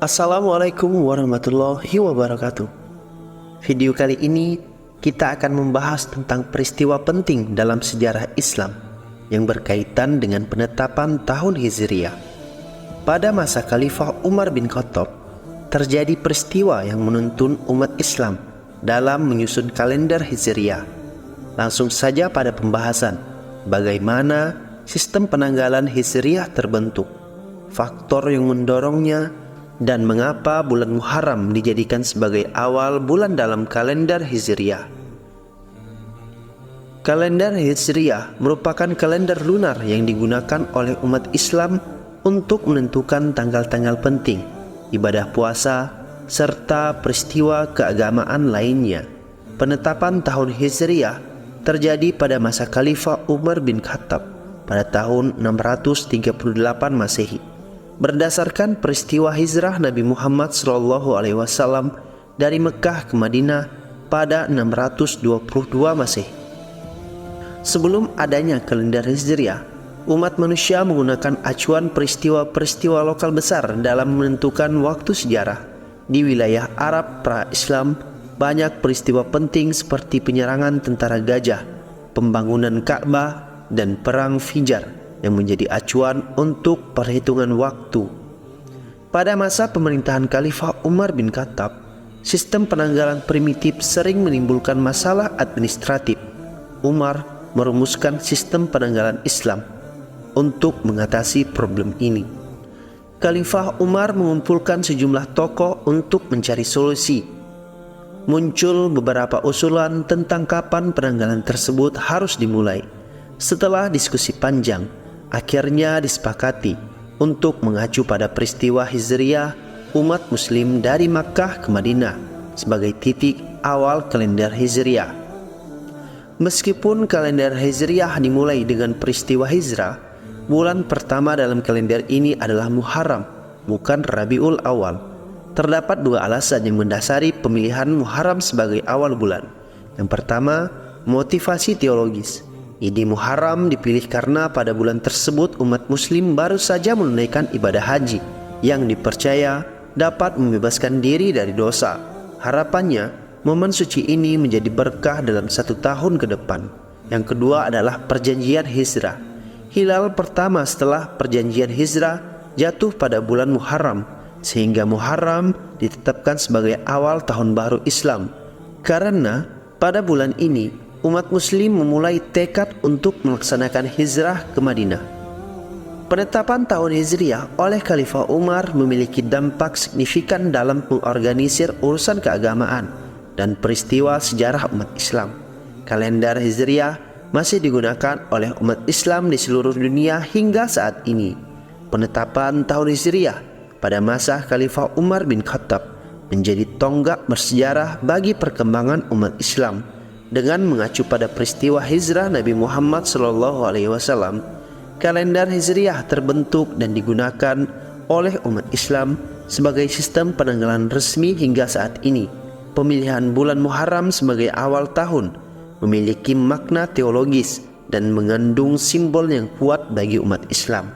Assalamualaikum warahmatullahi wabarakatuh. Video kali ini kita akan membahas tentang peristiwa penting dalam sejarah Islam yang berkaitan dengan penetapan tahun Hijriah. Pada masa Khalifah Umar bin Khattab, terjadi peristiwa yang menuntun umat Islam dalam menyusun kalender Hijriah. Langsung saja pada pembahasan bagaimana sistem penanggalan Hijriah terbentuk, faktor yang mendorongnya, dan mengapa bulan Muharram dijadikan sebagai awal bulan dalam kalender Hijriah. Kalender Hijriah merupakan kalender lunar yang digunakan oleh umat Islam untuk menentukan tanggal-tanggal penting, ibadah puasa, serta peristiwa keagamaan lainnya. Penetapan tahun Hijriah terjadi pada masa Khalifah Umar bin Khattab pada tahun 638 Masehi. Berdasarkan peristiwa hijrah Nabi Muhammad SAW dari Mekah ke Madinah pada 622 Masehi. Sebelum adanya kalender Hijriah, umat manusia menggunakan acuan peristiwa-peristiwa lokal besar dalam menentukan waktu sejarah. Di wilayah Arab pra-Islam, banyak peristiwa penting seperti penyerangan tentara Gajah, pembangunan Ka'bah, dan perang Fijar yang menjadi acuan untuk perhitungan waktu. Pada masa pemerintahan Khalifah Umar bin Khattab, sistem penanggalan primitif sering menimbulkan masalah administratif. Umar merumuskan sistem penanggalan Islam untuk mengatasi problem ini. Khalifah Umar mengumpulkan sejumlah tokoh untuk mencari solusi. Muncul beberapa usulan tentang kapan penanggalan tersebut harus dimulai. Setelah diskusi panjang, akhirnya disepakati untuk mengacu pada peristiwa Hijriah umat muslim dari Makkah ke Madinah sebagai titik awal kalender Hijriah. Meskipun kalender Hijriah dimulai dengan peristiwa hijrah, bulan pertama dalam kalender ini adalah Muharram, bukan Rabiul Awal. Terdapat dua alasan yang mendasari pemilihan Muharram sebagai awal bulan. Yang pertama, motivasi teologis. Ide Muharram dipilih karena pada bulan tersebut umat muslim baru saja menunaikan ibadah haji yang dipercaya dapat membebaskan diri dari dosa. Harapannya, momen suci ini menjadi berkah dalam satu tahun ke depan. Yang kedua adalah perjanjian hijrah. Hilal pertama setelah perjanjian hijrah jatuh pada bulan Muharram, sehingga Muharram ditetapkan sebagai awal tahun baru Islam. Karena pada bulan ini umat muslim memulai tekad untuk melaksanakan hijrah ke Madinah. Penetapan tahun Hijriah oleh Khalifah Umar memiliki dampak signifikan dalam mengorganisir urusan keagamaan dan peristiwa sejarah umat Islam. Kalender Hijriah masih digunakan oleh umat Islam di seluruh dunia hingga saat ini. Penetapan tahun Hijriah pada masa Khalifah Umar bin Khattab menjadi tonggak bersejarah bagi perkembangan umat Islam. Dengan mengacu pada peristiwa hijrah Nabi Muhammad SAW, kalender Hijriah terbentuk dan digunakan oleh umat Islam sebagai sistem penanggalan resmi hingga saat ini. Pemilihan bulan Muharram sebagai awal tahun memiliki makna teologis dan mengandung simbol yang kuat bagi umat Islam.